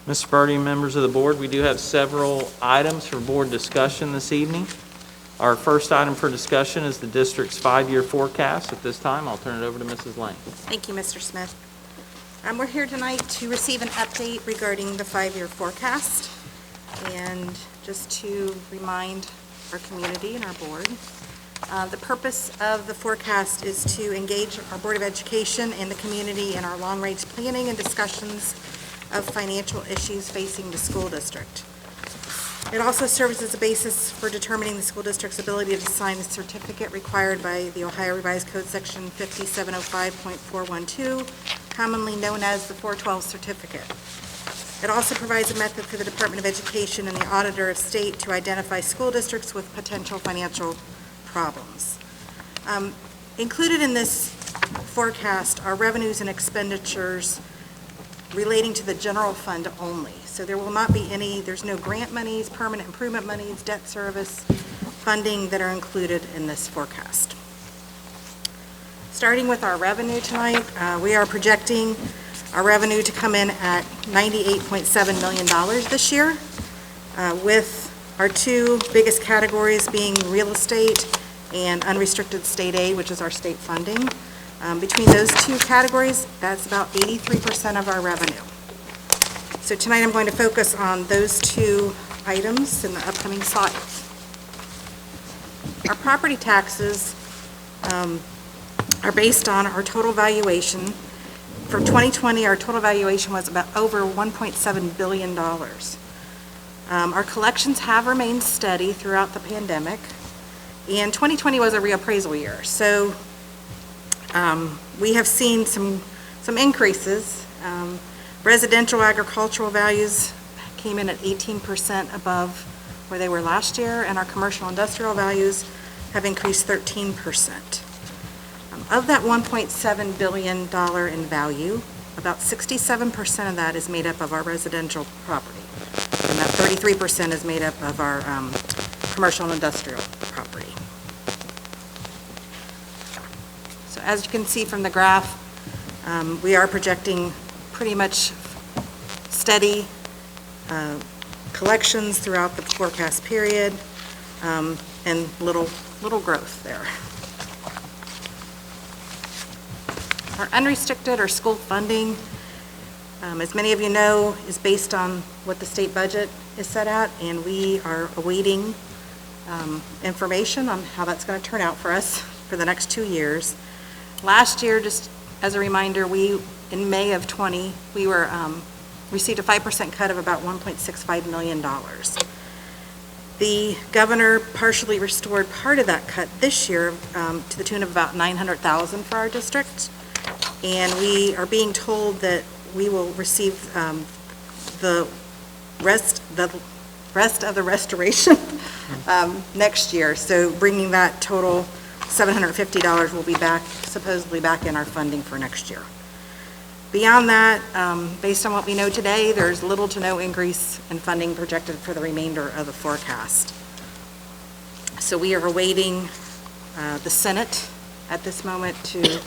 Mr. Birdie, members of the board, we do have several items for board discussion this evening. Our first item for discussion is the district's 5-year forecast. At this time, I'll turn it over to Mrs. Lane. Thank you, Mr. Smith. We're here tonight to receive an update regarding the 5-year forecast. And just to remind our community and our board, the purpose of the forecast is to engage our Board of Education and the community in our long-range planning and discussions of financial issues facing the school district. It also serves as a basis for determining the school district's ability to sign the certificate required by the Ohio Revised Code Section 5705.412, commonly known as the 412 certificate. It also provides a method for the Department of Education and the Auditor of State to identify school districts with potential financial problems. Included in this forecast are revenues and expenditures relating to the general fund only. So there will not be there's no grant monies, permanent improvement monies, debt service funding that are included in this forecast. Starting with our revenue tonight, we are projecting our revenue to come in at $98.7 million this year, with our two biggest categories being real estate and unrestricted state aid, which is our state funding. Between those two categories, that's about 83% of our revenue. So tonight I'm going to focus on those two items in the upcoming slides. Our property taxes are based on our total valuation. For 2020, our total valuation was about over $1.7 billion. Our collections have remained steady throughout the pandemic, and 2020 was a reappraisal year. So we have seen some increases. Residential agricultural values came in at 18% above where they were last year, and our commercial industrial values have increased 13%. Of that $1.7 billion in value, about 67% of that is made up of our residential property, and that 33% is made up of our commercial and industrial property. So as you can see from the graph, we are projecting pretty much steady collections throughout the forecast period, and little growth there. Our unrestricted or school funding, as many of you know, is based on what the state budget is set at, and we are awaiting information on how that's going to turn out for us for the next 2 years. Last year, just as a reminder, in May of 20, we received a 5% cut of about $1.65 million. The governor partially restored part of that cut this year to the tune of about $900,000 for our district, and we are being told that we will receive the rest of the restoration next year. So bringing that total $750 will be supposedly back in our funding for next year. Beyond that, based on what we know today, there's little to no increase in funding projected for the remainder of the forecast. So we are awaiting the Senate at this moment to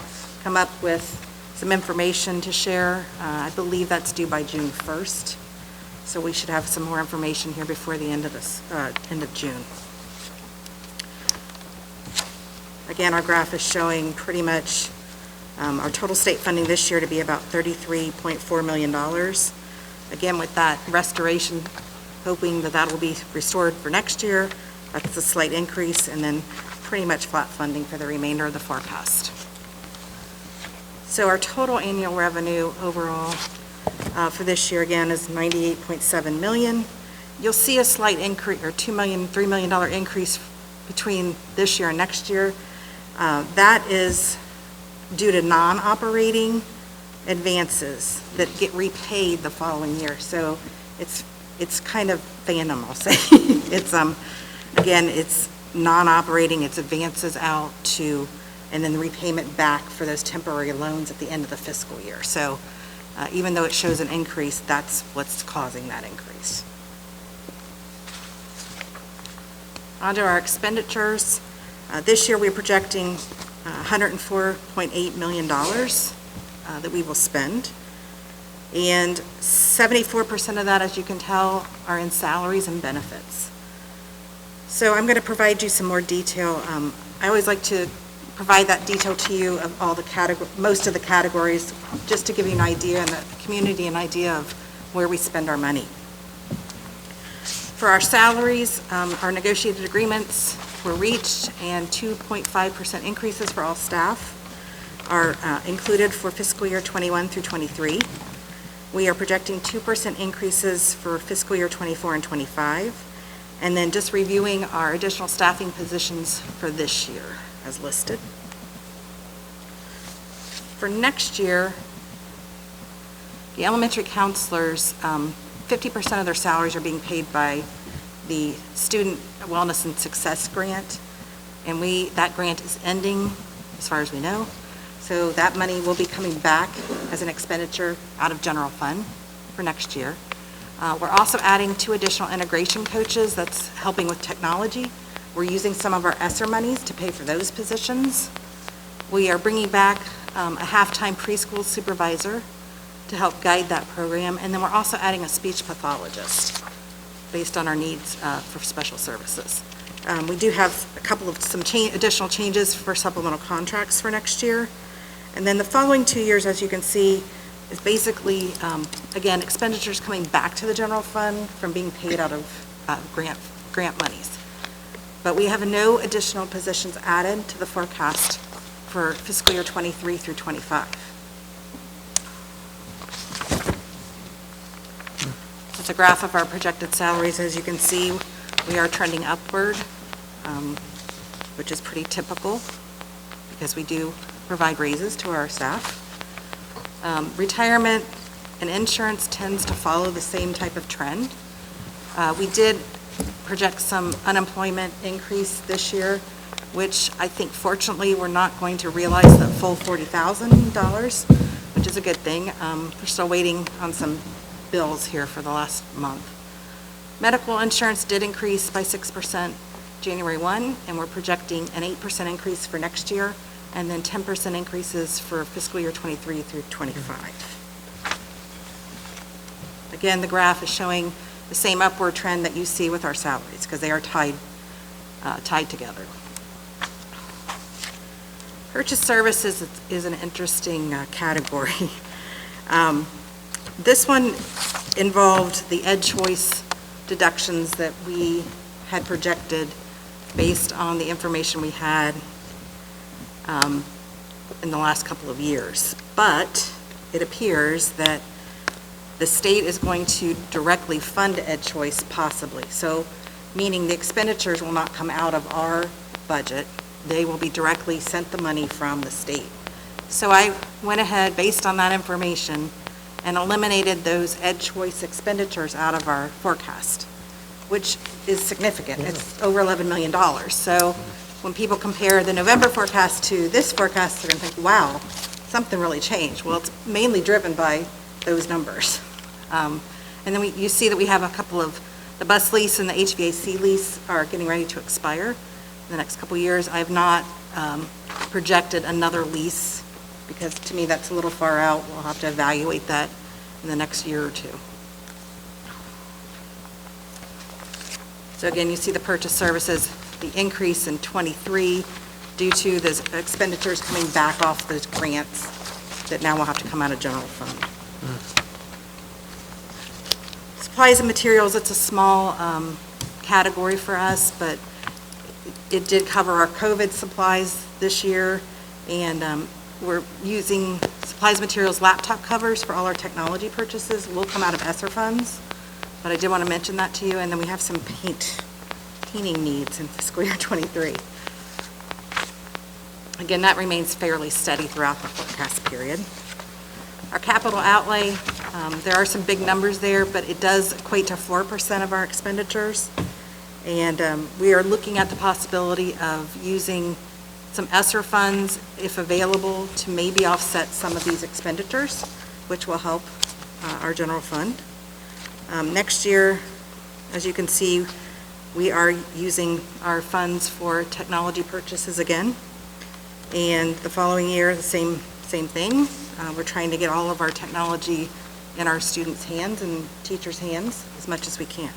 come up with some information to share. I believe that's due by June 1st. So we should have some more information here before the end of June. Again, our graph is showing pretty much our total state funding this year to be about $33.4 million. Again, with that restoration, hoping that will be restored for next year. That's a slight increase, and then pretty much flat funding for the remainder of the forecast. So our total annual revenue overall for this year, again, is $98.7 million. You'll see a slight increase, or $3 million increase between this year and next year. That is due to non-operating advances that get repaid the following year. So it's kind of phantom, I'll say. It's again, it's non-operating, it's advances out to, and then the repayment back for those temporary loans at the end of the fiscal year. So even though it shows an increase, that's what's causing that increase. On to our expenditures. This year we're projecting $104.8 million that we will spend. And 74% of that, as you can tell, are in salaries and benefits. So I'm going to provide you some more detail. I always like to provide that detail to you of all the most of the categories, just to give you an idea and the community an idea of where we spend our money. For our salaries, our negotiated agreements were reached, and 2.5% increases for all staff are included for fiscal year 21 through 23. We are projecting 2% increases for fiscal year 24 and 25, and then just reviewing our additional staffing positions for this year as listed. For next year, the elementary counselors, 50% of their salaries are being paid by the Student Wellness and Success Grant, and that grant is ending as far as we know. So that money will be coming back as an expenditure out of general fund for next year. We're also adding 2 additional integration coaches that's helping with technology. We're using some of our ESSER monies to pay for those positions. We are bringing back a half-time preschool supervisor to help guide that program, and then we're also adding a speech pathologist based on our needs for special services. We do have a couple of additional changes for supplemental contracts for next year. And then the following 2 years, as you can see, is basically, again, expenditures coming back to the general fund from being paid out of grant monies. But we have no additional positions added to the forecast for fiscal year 23 through 25. It's a graph of our projected salaries. As you can see, we are trending upward, which is pretty typical because we do provide raises to our staff. Retirement and insurance tends to follow the same type of trend. We did project some unemployment increase this year, which I think fortunately we're not going to realize the full $40,000, which is a good thing. We're still waiting on some bills here for the last month. Medical insurance did increase by 6% January 1, and we're projecting an 8% increase for next year, and then 10% increases for fiscal year 23 through 25. Again, the graph is showing the same upward trend that you see with our salaries because they are tied together. Purchase services is an interesting category. This one involved the Ed Choice deductions that we had projected based on the information we had in the last couple of years. But it appears that the state is going to directly fund Ed Choice possibly. So meaning the expenditures will not come out of our budget. They will be directly sent the money from the state. So I went ahead based on that information and eliminated those Ed Choice expenditures out of our forecast, which is significant. It's over $11 million. So when people compare the November forecast to this forecast, they're going to think, wow, something really changed. Well, it's mainly driven by those numbers. And then you see that we have a couple of, the bus lease and the HVAC lease are getting ready to expire in the next couple of years. I have not projected another lease because to me that's a little far out. We'll have to evaluate that in the next year or two. So again, you see the purchase services, the increase in 23 due to the expenditures coming back off those grants that now will have to come out of general fund. Supplies and materials, it's a small category for us, but it did cover our COVID supplies this year, and we're using supplies, materials, laptop covers for all our technology purchases. Will come out of ESSER funds, but I did want to mention that to you. And then we have some painting needs in fiscal year 23. Again, that remains fairly steady throughout the forecast period. Our capital outlay, there are some big numbers there, but it does equate to 4% of our expenditures. And we are looking at the possibility of using some ESSER funds, if available, to maybe offset some of these expenditures, which will help our general fund. Next year, as you can see, we are using our funds for technology purchases again. And the following year, the same thing. We're trying to get all of our technology in our students' hands and teachers' hands as much as we can.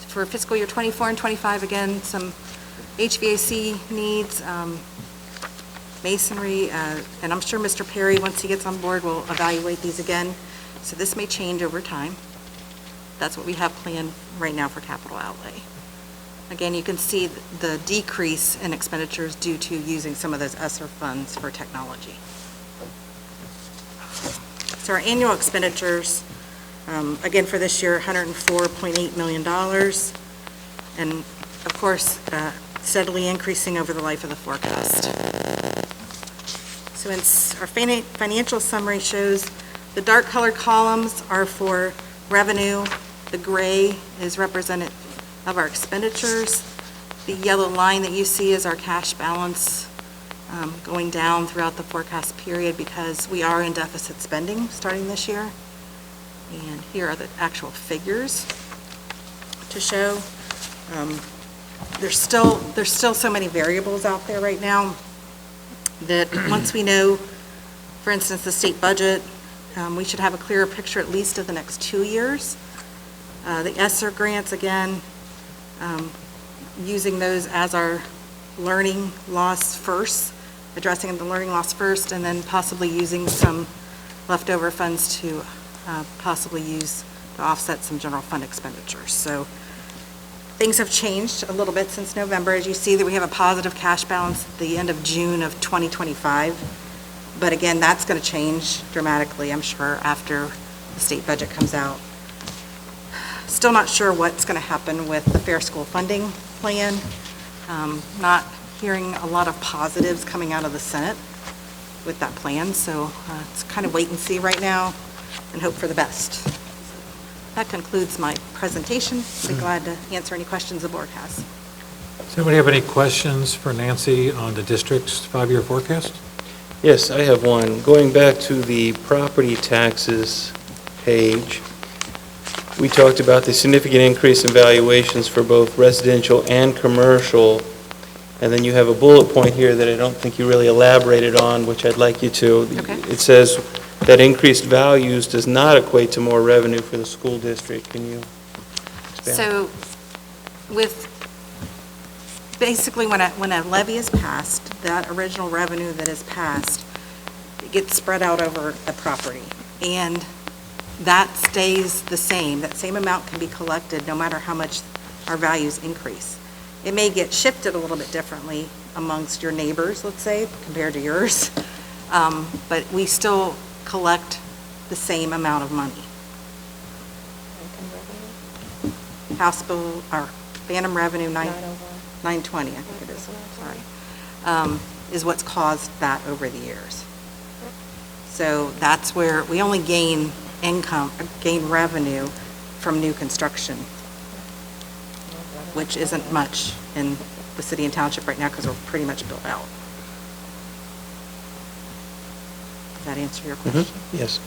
For fiscal year 24 and 25, again, some HVAC needs, masonry, and I'm sure Mr. Perry, once he gets on board, will evaluate these again. So this may change over time. That's what we have planned right now for capital outlay. Again, you can see the decrease in expenditures due to using some of those ESSER funds for technology. So our annual expenditures, again for this year, $104.8 million, and of course, steadily increasing over the life of the forecast. So our financial summary shows the dark colored columns are for revenue, the gray is representative of our expenditures, the yellow line that you see is our cash balance going down throughout the forecast period because we are in deficit spending starting this year. And here are the actual figures to show. There's still so many variables out there right now that once we know, for instance, the state budget, we should have a clearer picture at least of the next 2 years. The ESSER grants, again, using those as our learning loss first, addressing the learning loss first, and then possibly using some leftover funds to possibly use to offset some general fund expenditures. So things have changed a little bit since November. As you see that we have a positive cash balance at the end of June of 2025. But again, that's going to change dramatically, I'm sure, after the state budget comes out. Still not sure what's going to happen with the Fair School Funding Plan. Not hearing a lot of positives coming out of the Senate with that plan, so it's kind of wait and see right now and hope for the best. That concludes my presentation. I'd be glad to answer any questions the board has. Does anybody have any questions for Nancy on the district's 5-year forecast? Yes, I have one. Going back to the property taxes page, we talked about the significant increase in valuations for both residential and commercial, and then you have a bullet point here that I don't think you really elaborated on, which I'd like you to. Okay. It says that increased values does not equate to more revenue for the school district. Can you expand? So with, basically when a levy is passed, that original revenue that is passed, it gets spread out over the property. And that stays the same. That same amount can be collected no matter how much our values increase. It may get shifted a little bit differently amongst your neighbors, let's say, compared to yours, but we still collect the same amount of money. House bill, or phantom revenue, 920, I think it is, sorry, is what's caused that over the years. So that's where we only gain revenue from new construction, which isn't much in the city and township right now because we're pretty much built out. Does that answer your question? Mm-hmm. Yes.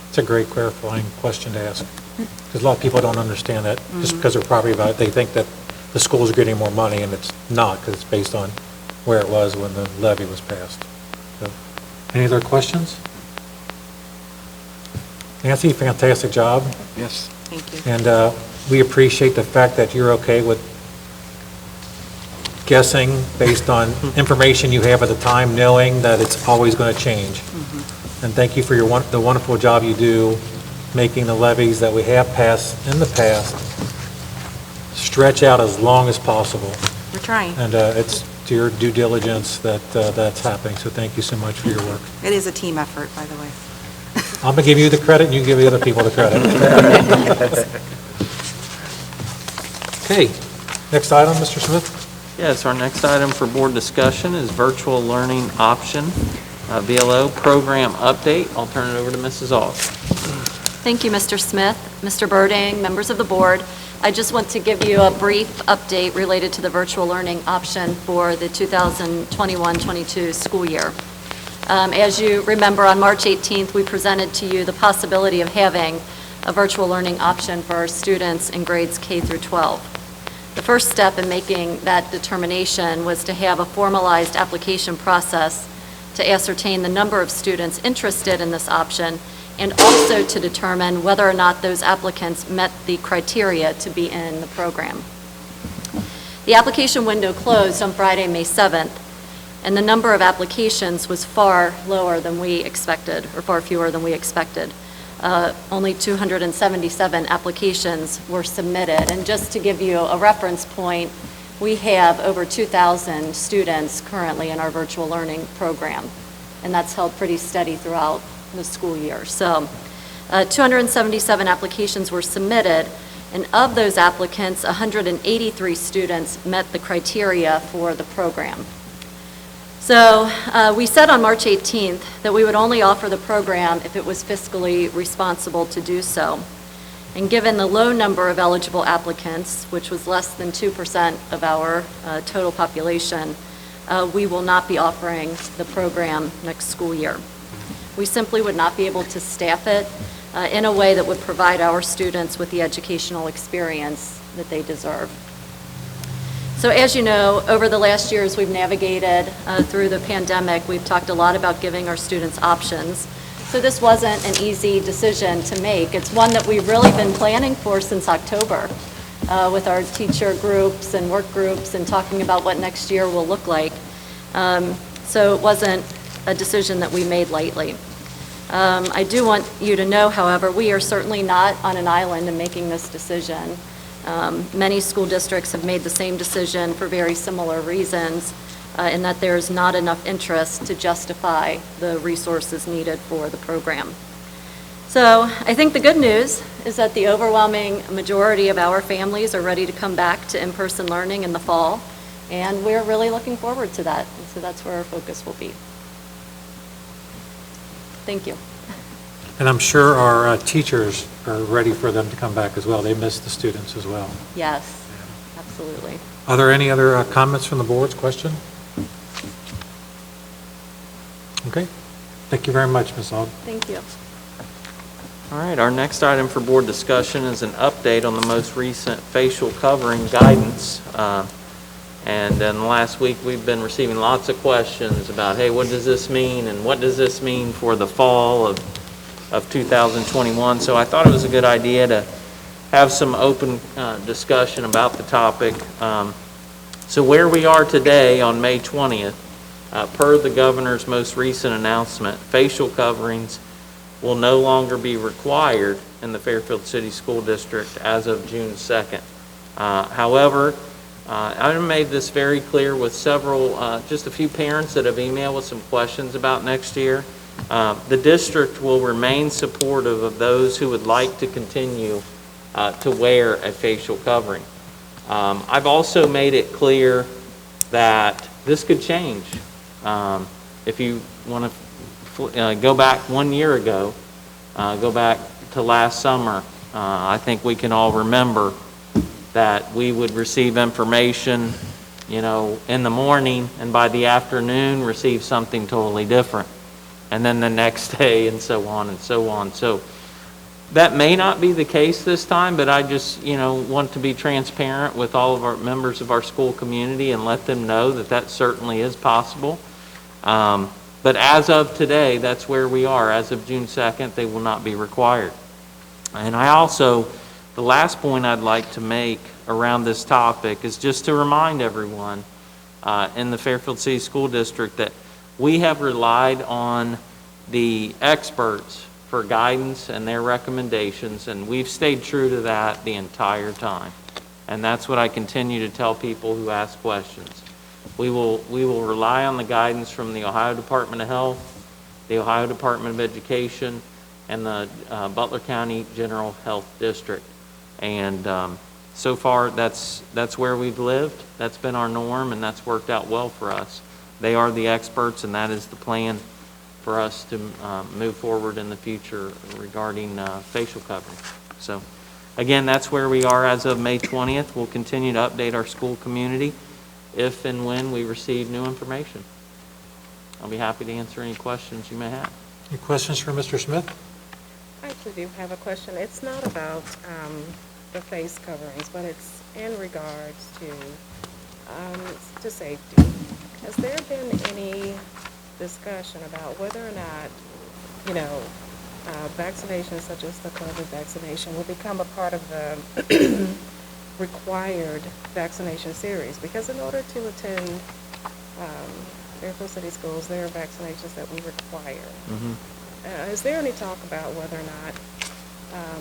It's a great clarifying question to ask, because a lot of people don't understand that. Just because they're property about it, they think that the schools are getting more money, and it's not, because it's based on where it was when the levy was passed. So, any other questions? Nancy, fantastic job. Yes. Thank you. And we appreciate the fact that you're okay with guessing based on information you have at the time, knowing that it's always going to change. And thank you for the wonderful job you do making the levies that we have passed in the past stretch out as long as possible. We're trying. And it's to your due diligence that that's happening. So thank you so much for your work. It is a team effort, by the way. I'm going to give you the credit, and you give the other people the credit. Okay, next item, Mr. Smith. Yes, our next item for board discussion is virtual learning option, VLO program update. I'll turn it over to Mrs. Aug. Thank you, Mr. Smith, Mr. Birding, members of the board. I just want to give you a brief update related to the virtual learning option for the 2021-22 school year. As you remember, on March 18th, we presented to you the possibility of having a virtual learning option for our students in grades K through 12. The first step in making that determination was to have a formalized application process to ascertain the number of students interested in this option, and also to determine whether or not those applicants met the criteria to be in the program. The application window closed on Friday, May 7th, and the number of applications was far lower than we expected, or far fewer than we expected. Only 277 applications were submitted. And just to give you a reference point, we have over 2,000 students currently in our virtual learning program, and that's held pretty steady throughout the school year. So 277 applications were submitted, and of those applicants, 183 students met the criteria for the program. So we said on March 18th that we would only offer the program if it was fiscally responsible to do so. And given the low number of eligible applicants, which was less than 2% of our total population, we will not be offering the program next school year. We simply would not be able to staff it in a way that would provide our students with the educational experience that they deserve. So as you know, over the last years we've navigated through the pandemic. We've talked a lot about giving our students options. So this wasn't an easy decision to make. It's one that we've really been planning for since October with our teacher groups and work groups and talking about what next year will look like. So it wasn't a decision that we made lightly. I do want you to know, however, we are certainly not on an island in making this decision. Many school districts have made the same decision for very similar reasons, in that there is not enough interest to justify the resources needed for the program. So I think the good news is that the overwhelming majority of our families are ready to come back to in-person learning in the fall, and we're really looking forward to that. And so that's where our focus will be. Thank you. And I'm sure our teachers are ready for them to come back as well. They miss the students as well. Yes, absolutely. Are there any other comments from the board's question? Okay. Thank you very much, Ms. Aug. Thank you. All right, our next item for board discussion is an update on the most recent facial covering guidance. And then last week, we've been receiving lots of questions about, hey, what does this mean? And what does this mean for the fall of 2021? So I thought it was a good idea to have some open discussion about the topic. So where we are today on May 20th, per the governor's most recent announcement, facial coverings will no longer be required in the Fairfield City School District as of June 2nd. However, I made this very clear with several, just a few parents that have emailed with some questions about next year. The district will remain supportive of those who would like to continue to wear a facial covering. I've also made it clear that this could change. If you want to go back 1 year ago, go back to last summer, I think we can all remember that we would receive information, in the morning, and by the afternoon receive something totally different. And then the next day, and so on and so on. So that may not be the case this time, but I just, want to be transparent with all of our members of our school community and let them know that that certainly is possible. But as of today, that's where we are. As of June 2nd, they will not be required. And I also, the last point I'd like to make around this topic is just to remind everyone in the Fairfield City School District that we have relied on the experts for guidance and their recommendations, and we've stayed true to that the entire time. And that's what I continue to tell people who ask questions. We will rely on the guidance from the Ohio Department of Health, the Ohio Department of Education, and the Butler County General Health District. And so far, that's where we've lived. That's been our norm, and that's worked out well for us. They are the experts, and that is the plan for us to move forward in the future regarding facial covering. So, again, that's where we are as of May 20th. We'll continue to update our school community if and when we receive new information. I'll be happy to answer any questions you may have. Any questions for Mr. Smith? I actually do have a question. It's not about the face coverings, but it's in regards to safety. Has there been any discussion about whether or not, you know, vaccinations such as the COVID vaccination will become a part of the required vaccination series. Because in order to attend Fairfield City Schools, there are vaccinations that we require. Is there any talk about whether or not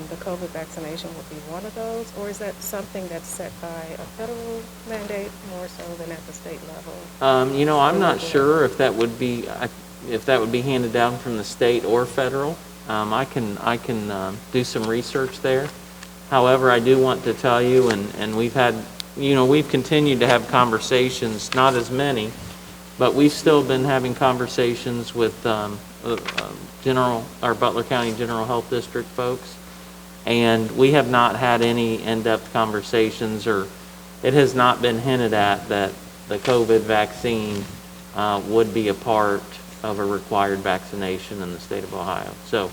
the COVID vaccination will be one of those, or is that something that's set by a federal mandate more so than at the state level? You know, I'm not sure if that would be handed down from the state or federal. I can do some research there. However, I do want to tell you, and we've had, you know, we've continued to have conversations, not as many, but we've still been having conversations with Butler County General Health District folks, and we have not had any in-depth conversations, or it has not been hinted at that the COVID vaccine would be a part of a required vaccination in the state of Ohio. So,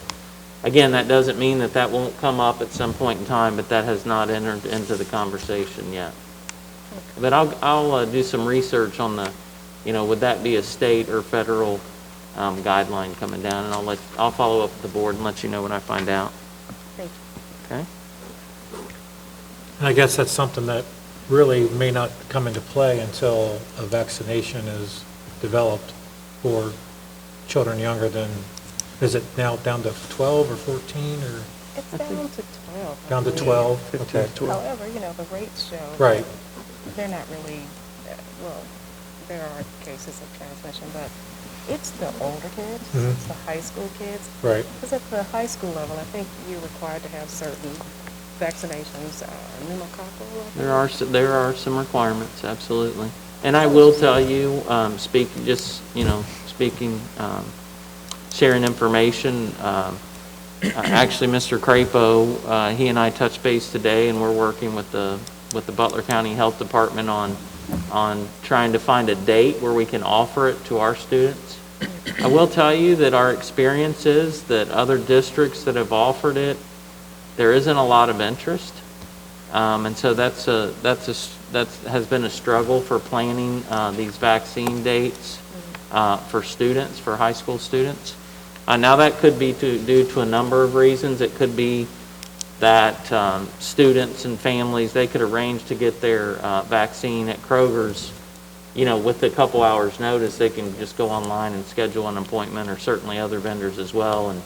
again, that doesn't mean that that won't come up at some point in time, but that has not entered into the conversation yet. But I'll do some research on the, you know, would that be a state or federal guideline coming down, and I'll follow up with the board and let you know when I find out. Thank you. Okay? And I guess that's something that really may not come into play until a vaccination is developed for children younger than, is it now down to 12 or 14 or? It's down to 12. Down to 12? Okay. However, you know, the rates show Right. that they're not really, well, there are cases of transmission, but it's the older kids, it's the high school kids. Right. Because at the high school level, I think you're required to have certain vaccinations, pneumococcal. There are some requirements, absolutely. And I will tell you, sharing information. Actually, Mr. Crapo, he and I touched base today, and we're working with the Butler County Health Department on trying to find a date where we can offer it to our students. I will tell you that our experience is that other districts that have offered it, there isn't a lot of interest, and so that has been a struggle for planning these vaccine dates for students, for high school students. Now that could be due to a number of reasons. It could be that students and families, they could arrange to get their vaccine at Kroger's, you know, with a couple hours notice. They can just go online and schedule an appointment, or certainly other vendors as well, and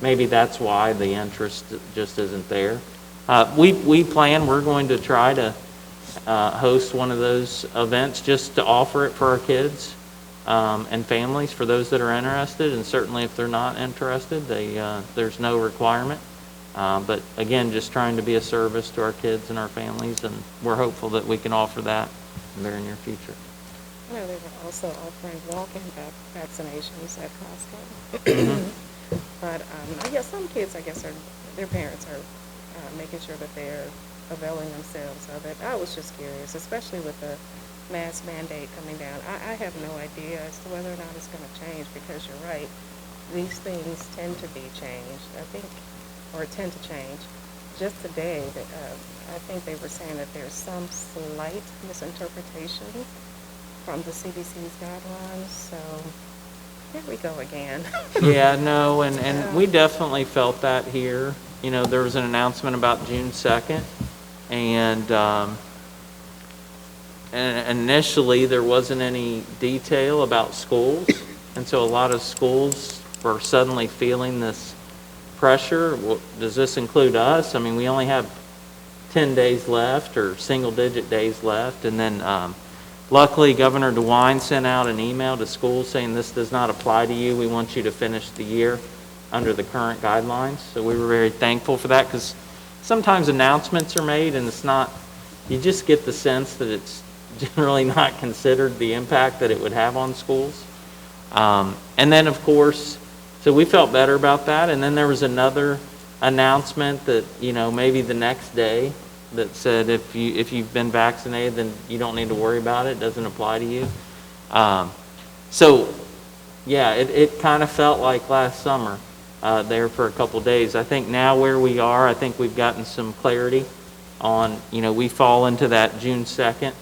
maybe that's why the interest just isn't there. We're going to try to host one of those events just to offer it for our kids and families, for those that are interested, and certainly if they're not interested, there's no requirement. But again, just trying to be a service to our kids and our families, and we're hopeful that we can offer that in the very near future. I know they were also offering walk-in vaccinations at Costco. But I guess some kids, their parents are making sure that they're availing themselves of it. I was just curious, especially with the mask mandate coming down. I have no idea as to whether or not it's going to change, because you're right, these things tend to be changed, tend to change. Just today, I think they were saying that there's some slight misinterpretation from the CDC's guidelines, so here we go again. Yeah, no, and we definitely felt that here. You know, there was an announcement about June 2nd, and initially there wasn't any detail about schools, and so a lot of schools were suddenly feeling this pressure. Well, does this include us? I mean, we only have 10 days left, or single-digit days left, and then luckily Governor DeWine sent out an email to schools saying this does not apply to you. We want you to finish the year under the current guidelines. So we were very thankful for that, because sometimes announcements are made and it's not, you just get the sense that it's generally not considered the impact that it would have on schools. And then, of course, so we felt better about that. And then there was another announcement that, you know, maybe the next day that said if you've been vaccinated, then you don't need to worry about it. It doesn't apply to you. So, yeah, it kind of felt like last summer there for a couple days. I think now where we are, I think we've gotten some clarity on, you know, we fall into that June 2nd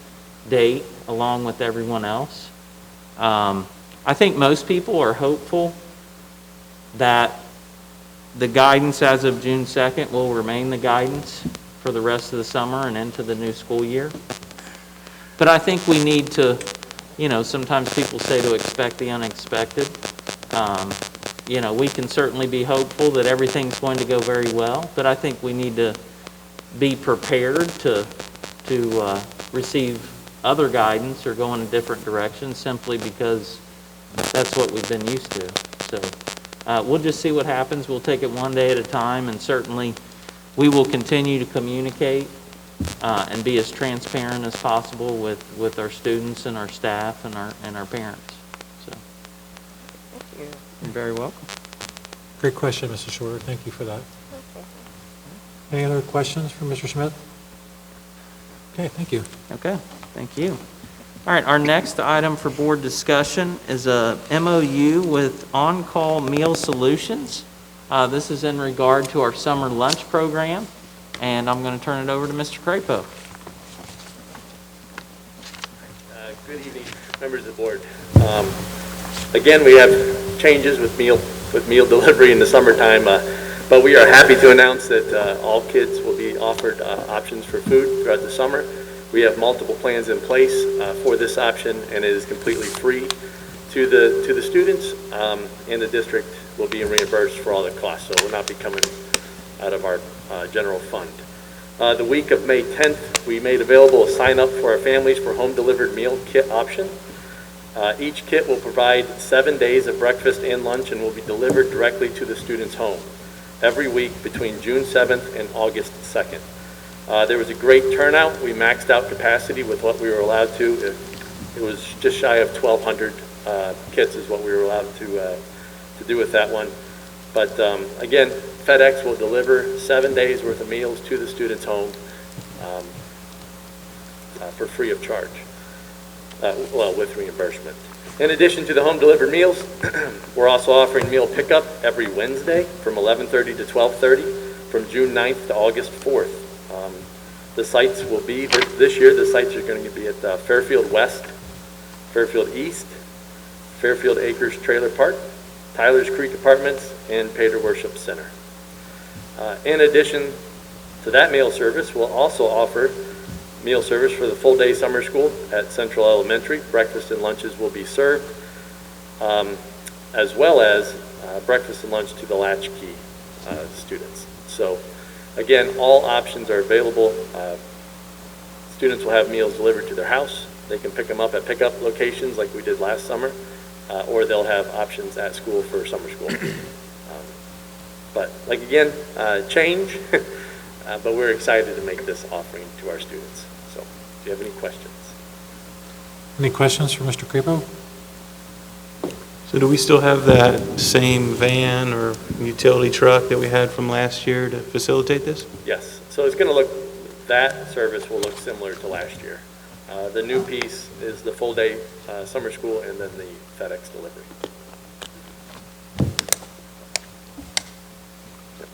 date along with everyone else. I think most people are hopeful that the guidance as of June 2nd will remain the guidance for the rest of the summer and into the new school year. But I think we need to, sometimes people say to expect the unexpected. We can certainly be hopeful that everything's going to go very well, but I think we need to be prepared to receive other guidance or go in a different direction simply because that's what we've been used to. So we'll just see what happens. We'll take it one day at a time, and certainly we will continue to communicate and be as transparent as possible with our students and our staff and our parents. So, Thank you. you're very welcome. Great question, Mrs. Shorter. Thank you for that. Any other questions for Mr. Smith? Okay, thank you. Okay, thank you. All right, our next item for board discussion is a MOU with On-Call Meal Solutions. This is in regard to our summer lunch program, and I'm going to turn it over to Mr. Crapo. Good evening, members of the board. Again, we have changes with meal delivery in the summertime, but we are happy to announce that all kids will be offered options for food throughout the summer. We have multiple plans in place for this option, and it is completely free to the students, and the district will be reimbursed for all the costs, so it will not be coming out of our general fund. The week of May 10th, we made available a sign-up for our families for home-delivered meal kit option. Each kit will provide 7 days of breakfast and lunch and will be delivered directly to the student's home every week between June 7th and August 2nd. There was a great turnout. We maxed out capacity with what we were allowed to. It was just shy of 1,200 kits is what we were allowed to do with that one. But again, FedEx will deliver 7 days worth of meals to the student's home for free of charge, with reimbursement. In addition to the home delivered meals, we're also offering meal pickup every Wednesday from 11:30 to 12:30 from June 9th to August 4th. The sites will be, this year, the sites are going to be at Fairfield West, Fairfield East, Fairfield Acres Trailer Park, Tyler's Creek Apartments, and Pater Worship Center. In addition to that meal service, we'll also offer meal service for the full-day summer school at Central Elementary. Breakfast and lunches will be served, as well as breakfast and lunch to the latchkey students. So, again, all options are available. Students will have meals delivered to their house. They can pick them up at pickup locations like we did last summer, or they'll have options at school for summer school. But, like again, change, but we're excited to make this offering to our students. So, do you have any questions? Any questions for Mr. Crapo? So do we still have that same van or utility truck that we had from last year to facilitate this? Yes. So it's going to look, that service will look similar to last year. The new piece is the full-day summer school and then the FedEx delivery.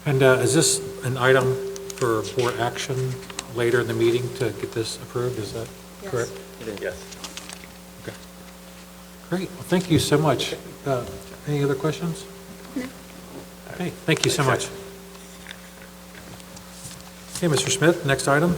And is this an item for board action later in the meeting to get this approved? Is that correct? It is. Yes. Okay. Great. Well, thank you so much. Any other questions? No. Okay, thank you so much. Okay, Mr. Smith, next item.